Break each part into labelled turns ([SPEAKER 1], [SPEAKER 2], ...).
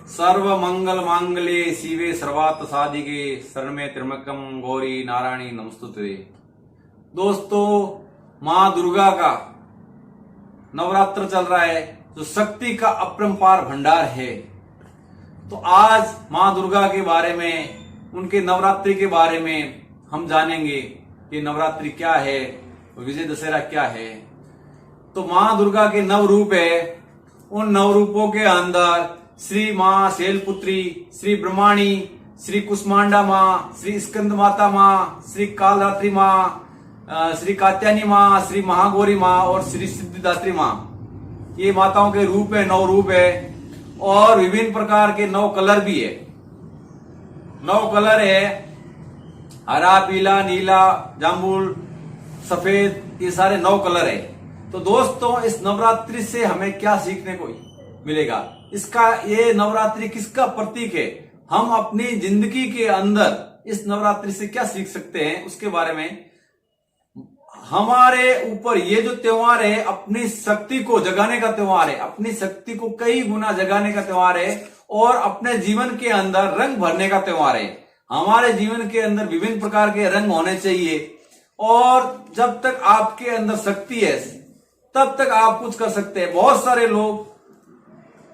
[SPEAKER 1] सर्व मंगल मांगल्ये शिवे सर्वार्थ साधिके शरण्ये त्र्यंबकम गौरी नारायणी नमस्तुते। दोस्तों, माँ दुर्गा का नवरात्र चल रहा है जो शक्ति का अपरंपार भंडार है। तो आज माँ दुर्गा के बारे में, उनके नवरात्रि के बारे में हम जानेंगे कि नवरात्रि क्या है, विजय दशहरा क्या है। तो माँ दुर्गा के नव रूप है। उन नव रूपों के अंदर श्री माँ शैलपुत्री, श्री ब्रह्माणी, श्री कुष्मांडा माँ, श्री स्कंद माता माँ, श्री कालरात्रि माँ, श्री कात्यायनी माँ, श्री महागौरी माँ और श्री सिद्धिदात्री माँ, ये माताओं के रूप है, नौ रूप है। और विभिन्न प्रकार के 9 कलर भी है। 9 कलर है, हरा, पीला, नीला, जामुन, सफेद, ये सारे 9 कलर है। तो दोस्तों, इस नवरात्रि से हमें क्या सीखने को मिलेगा? इसका ये नवरात्रि किसका प्रतीक है? हम अपनी जिंदगी के अंदर इस नवरात्रि से क्या सीख सकते हैं, उसके बारे में। हमारे ऊपर ये जो त्योहार है, अपनी शक्ति को जगाने का त्योहार है, अपनी शक्ति को कई गुना जगाने का त्योहार है और अपने जीवन के अंदर रंग भरने का त्योहार है। हमारे जीवन के अंदर विभिन्न प्रकार के रंग होने चाहिए और जब तक आपके अंदर शक्ति है तब तक आप कुछ कर सकते हैं। बहुत सारे लोग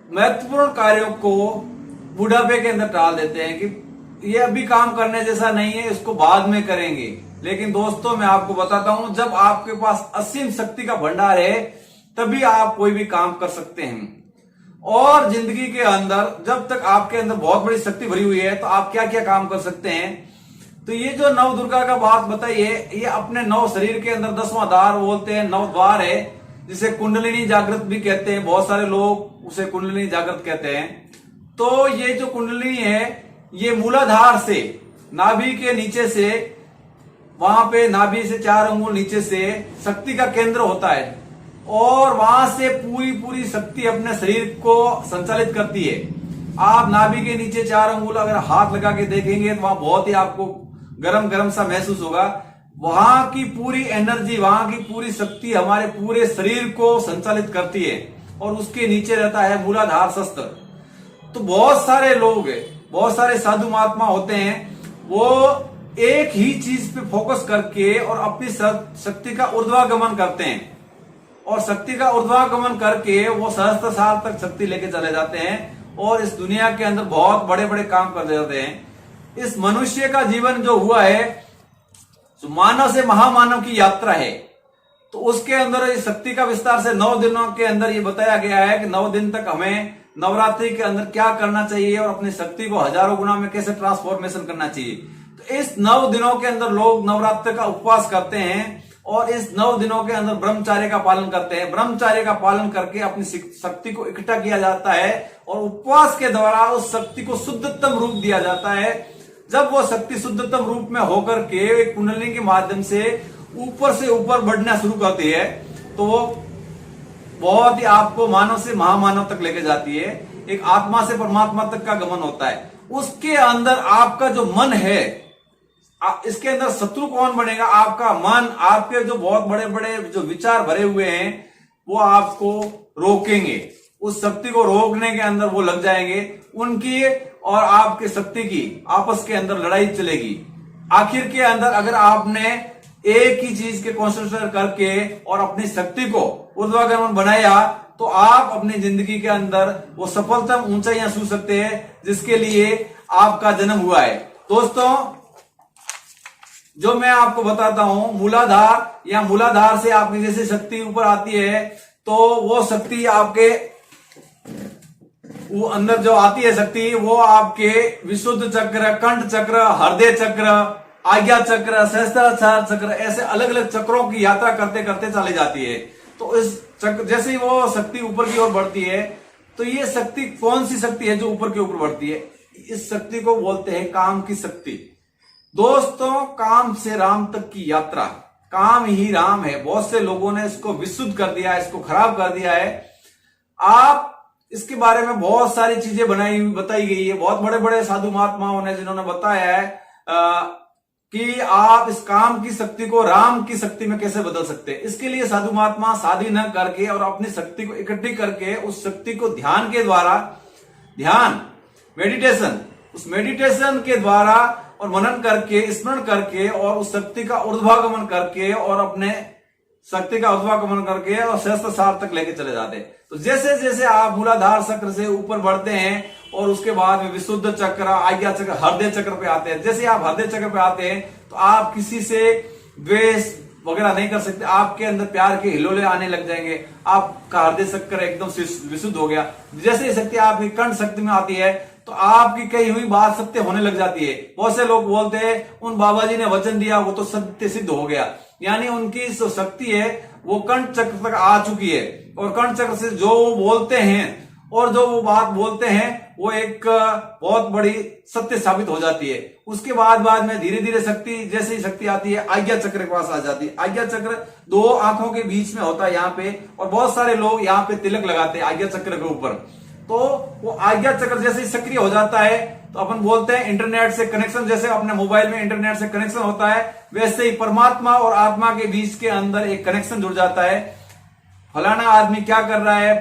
[SPEAKER 1] महत्वपूर्ण कार्यों को बुढ़ापे के अंदर टाल देते हैं कि ये अभी काम करने जैसा नहीं है, इसको बाद में करेंगे। लेकिन दोस्तों, मैं आपको बताता हूं, जब आपके पास असीम शक्ति का भंडार है तभी आप कोई भी काम कर सकते हैं। और जिंदगी के अंदर जब तक आपके अंदर बहुत बड़ी शक्ति भरी हुई है तो आप क्या क्या काम कर सकते हैं। तो ये जो नव दुर्गा का बात बताइए, ये अपने 9 शरीर के अंदर 10वां द्वार बोलते हैं, 9 द्वार है, जिसे कुंडलिनी जागृत भी कहते हैं। बहुत सारे लोग उसे कुंडलिनी जागृत कहते हैं। तो ये जो कुंडलिनी है, ये मूलाधार से, नाभि के नीचे से, वहां पे नाभि से 4 अंगुल नीचे से शक्ति का केंद्र होता है और वहां से पूरी पूरी शक्ति अपने शरीर को संचालित करती है। आप नाभि के नीचे 4 अंगुल अगर हाथ लगा के देखेंगे तो वहां बहुत ही आपको गरम गरम सा महसूस होगा। वहां की पूरी एनर्जी, वहां की पूरी शक्ति हमारे पूरे शरीर को संचालित करती है और उसके नीचे रहता है मूलाधार शस्त्र। तो बहुत सारे लोग, बहुत सारे साधु महात्मा होते हैं, वो एक ही चीज पे फोकस करके और अपनी शक्ति का ऊर्ध्वागमन करते हैं और शक्ति का ऊर्ध्वागमन करके वो सहस्त्र साल तक शक्ति लेके चले जाते हैं और इस दुनिया के अंदर बहुत बड़े बड़े काम कर जाते हैं। इस मनुष्य का जीवन जो हुआ है, जो मानव से महामानव की यात्रा है, तो उसके अंदर इस शक्ति का विस्तार से 9 दिनों के अंदर ये बताया गया है कि 9 दिन तक हमें नवरात्रि के अंदर क्या करना चाहिए और अपनी शक्ति को हजारों गुना में कैसे ट्रांसफॉर्मेशन करना चाहिए। तो इस 9 दिनों के अंदर लोग नवरात्र का उपवास करते हैं और इस 9 दिनों के अंदर ब्रह्मचर्य का पालन करते हैं। ब्रह्मचर्य का पालन करके अपनी शक्ति को इकट्ठा किया जाता है और उपवास के द्वारा उस शक्ति को शुद्धतम रूप दिया जाता है। जब वो शक्ति शुद्धतम रूप में होकर के कुंडलिनी के माध्यम से ऊपर से ऊपर बढ़ना शुरू करती है तो वो बहुत ही आपको मानव से महामानव तक लेके जाती है। एक आत्मा से परमात्मा तक का गमन होता है। उसके अंदर आपका जो मन है, इसके अंदर शत्रु कौन बनेगा? आपका मन। आपके जो बहुत बड़े बड़े जो विचार भरे हुए हैं वो आपको रोकेंगे, उस शक्ति को रोकने के अंदर वो लग जाएंगे। उनकी और आपके शक्ति की आपस के अंदर लड़ाई चलेगी। आखिर के अंदर अगर आपने एक ही चीज के कॉन्सेंट्रेट करके और अपनी शक्ति को ऊर्ध्वागमन बनाया तो आप अपनी जिंदगी के अंदर वो सफलतम ऊंचाइयां छू सकते हैं जिसके लिए आपका जन्म हुआ है। दोस्तों, जो मैं आपको बताता हूं, मूलाधार या मूलाधार से आपकी जैसे शक्ति ऊपर आती है तो वो शक्ति आपके वो अंदर जो आती है शक्ति, वो आपके विशुद्ध चक्र, कंठ चक्र, हृदय चक्र, आज्ञा चक्र, सहस्त्रार चक्र, ऐसे अलग अलग चक्रों की यात्रा करते करते चली जाती है। तो इस चक्र जैसे ही वो शक्ति ऊपर की ओर बढ़ती है तो ये शक्ति कौन सी शक्ति है जो ऊपर के ऊपर बढ़ती है? इस शक्ति को बोलते हैं काम की शक्ति। दोस्तों, काम से राम तक की यात्रा, काम ही राम है। बहुत से लोगों ने इसको विशुद्ध कर दिया है, इसको खराब कर दिया है। आप इसके बारे में बहुत सारी चीजें बताई गई है। बहुत बड़े बड़े साधु महात्माओं ने जिन्होंने बताया है कि आप इस काम की शक्ति को राम की शक्ति में कैसे बदल सकते हैं। इसके लिए साधु महात्मा शादी न करके और अपनी शक्ति को इकट्ठी करके उस शक्ति को ध्यान के द्वारा, ध्यान मेडिटेशन, उस मेडिटेशन के द्वारा और मनन करके, स्मरण करके और उस शक्ति का ऊर्ध्वागमन करके और अपने शक्ति का ऊर्ध्वागमन करके और सहस्त्र सार तक लेके चले जाते हैं। तो जैसे जैसे आप मूलाधार चक्र से ऊपर बढ़ते हैं और उसके बाद में विशुद्ध चक्र, आज्ञा चक्र, हृदय चक्र पे आते हैं, जैसे आप हृदय चक्र पे आते हैं तो आप किसी से द्वेष वगैरह नहीं कर सकते, आपके अंदर प्यार के हिलोले आने लग जाएंगे, आपका हृदय चक्र एकदम विशुद्ध हो गया। जैसे ये शक्ति आपकी कंठ शक्ति में आती है तो आपकी कही हुई बात सत्य होने लग जाती है। बहुत से लोग बोलते हैं उन बाबा जी ने वचन दिया वो तो सत्य सिद्ध हो गया, यानी उनकी जो शक्ति है वो कंठ चक्र तक आ चुकी है और कंठ चक्र से जो वो बोलते हैं और जो वो बात बोलते हैं वो एक बहुत बड़ी सत्य साबित हो जाती है। उसके बाद में धीरे धीरे शक्ति, जैसे ही शक्ति आती है आज्ञा चक्र के पास आ जाती है। आज्ञा चक्र दो आंखों के बीच में होता है यहाँ पे, और बहुत सारे लोग यहाँ पे तिलक लगाते हैं आज्ञा चक्र के ऊपर। तो वो आज्ञा चक्र जैसे ही सक्रिय हो जाता है तो अपन बोलते हैं इंटरनेट से कनेक्शन, जैसे अपने मोबाइल में इंटरनेट से कनेक्शन होता है वैसे ही परमात्मा और आत्मा के बीच के अंदर एक कनेक्शन जुड़ जाता है। फलाना आदमी क्या कर रहा है,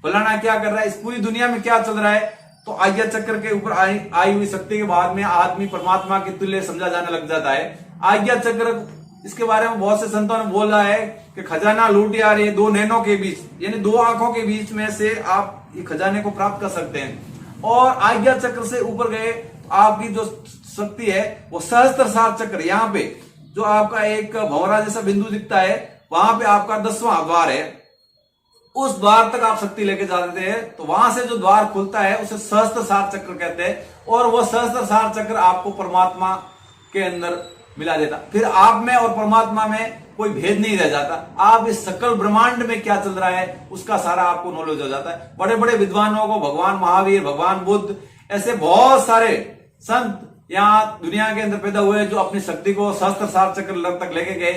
[SPEAKER 1] फलाना क्या कर रहा है, इस पूरी दुनिया में क्या चल रहा है, तो आज्ञा चक्र के ऊपर आई हुई शक्ति के बाद में आदमी परमात्मा के तुल्य समझा जाने लग जाता है। आज्ञा चक्र, इसके बारे में बहुत से संतों ने बोला है कि खजाना लूट या रे दो नैनों के बीच, यानी दो आंखों के बीच में से आप ये खजाने को प्राप्त कर सकते हैं। और आज्ञा चक्र से ऊपर गए तो आपकी जो शक्ति है वो सहस्त्र सार चक्र, यहाँ पे जो आपका एक भंवरा जैसा बिंदु दिखता है वहां पे आपका 10वां द्वार है, उस द्वार तक आप शक्ति लेके जाते हैं। तो वहां से जो द्वार खुलता है उसे सहस्त्र सार चक्र कहते हैं, और वो सहस्त्र सार चक्र आपको परमात्मा के अंदर मिला देता। फिर आप में और परमात्मा में कोई भेद नहीं रह जाता, आप इस सकल ब्रह्मांड में क्या चल रहा है उसका सारा आपको नॉलेज हो जाता है। बड़े बड़े विद्वानों को भगवान महावीर, भगवान बुद्ध, ऐसे बहुत सारे संत यहाँ दुनिया के अंदर पैदा हुए जो अपनी शक्ति को सहस्त्र सार चक्र तक लेके गए।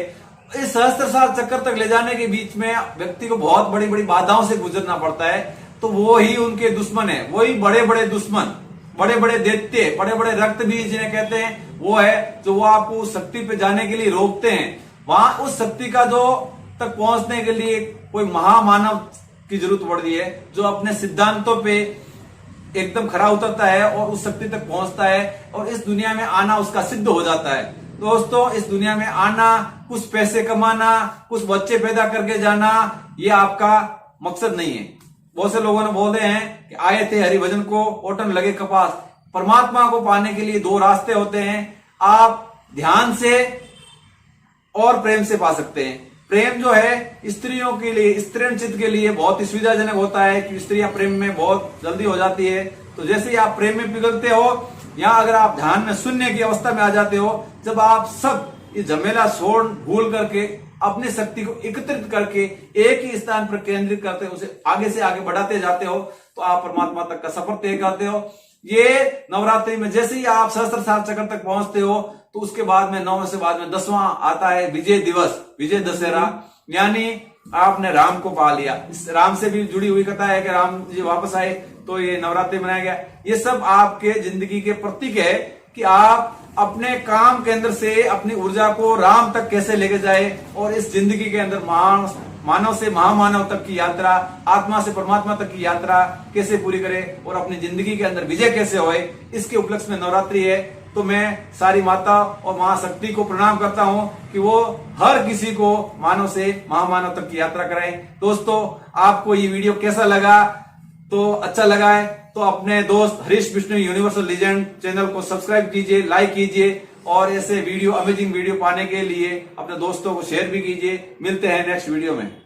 [SPEAKER 1] इस सहस्त्र सार चक्र तक ले जाने के बीच में व्यक्ति को बहुत बड़ी बड़ी बाधाओं से गुजरना पड़ता है। तो वो ही उनके दुश्मन है, वही बड़े बड़े दुश्मन, बड़े बड़े दैत्य, बड़े बड़े रक्त बीज जिन्हें कहते हैं, वो है जो वो आपको उस शक्ति पे जाने के लिए रोकते हैं। वहां उस शक्ति का जो तक पहुंचने के लिए कोई महामानव की जरूरत पड़ती है जो अपने सिद्धांतों पे एकदम खरा उतरता है और उस शक्ति तक पहुंचता है और इस दुनिया में आना उसका सिद्ध हो जाता है। दोस्तों, इस दुनिया में आना, कुछ पैसे कमाना, कुछ बच्चे पैदा करके जाना, ये आपका मकसद नहीं है। बहुत से लोगों ने बोले हैं कि आए थे हरिभजन को ओटन लगे कपास। परमात्मा को पाने के लिए दो रास्ते होते हैं, आप ध्यान से और प्रेम से पा सकते हैं। प्रेम जो है स्त्रियों के लिए, स्त्रीण चित्त के लिए बहुत ही सुविधाजनक होता है कि स्त्रियां प्रेम में बहुत जल्दी हो जाती है। तो जैसे ही आप प्रेम में पिघलते हो, या अगर आप ध्यान में शून्य की अवस्था में आ जाते हो, जब आप सब ये झमेला छोड़ भूल करके अपनी शक्ति को एकत्रित करके एक ही स्थान पर केंद्रित करते हो, उसे आगे से आगे बढ़ाते जाते हो, तो आप परमात्मा तक का सफर तय करते हो। ये नवरात्रि में जैसे ही आप सहस्त्र सार चक्र तक पहुंचते हो तो उसके बाद में 9 से बाद में 10वां आता है विजय दिवस, विजय दशहरा, यानी आपने राम को पा लिया। इस राम से भी जुड़ी हुई कथा है कि राम जी वापस आए तो ये नवरात्रि मनाया गया। ये सब आपके जिंदगी के प्रतीक है कि आप अपने काम के अंदर से अपनी ऊर्जा को राम तक कैसे लेके जाए और इस जिंदगी के अंदर मानव से महामानव तक की यात्रा, आत्मा से परमात्मा तक की यात्रा कैसे पूरी करे और अपनी जिंदगी के अंदर विजय कैसे होए, इसके उपलक्ष्य में नवरात्रि है। तो मैं सारी माता और महाशक्ति को प्रणाम करता हूं कि वो हर किसी को मानव से महामानव तक की यात्रा कराएं। दोस्तों, आपको ये वीडियो कैसा लगा? तो अच्छा लगा है तो अपने दोस्त Harish Vishnu universal legend channel को सब्सक्राइब कीजिए, लाइक कीजिए और ऐसे वीडियो, अमेजिंग वीडियो पाने के लिए अपने दोस्तों को शेयर भी कीजिए। मिलते हैं नेक्स्ट वीडियो में।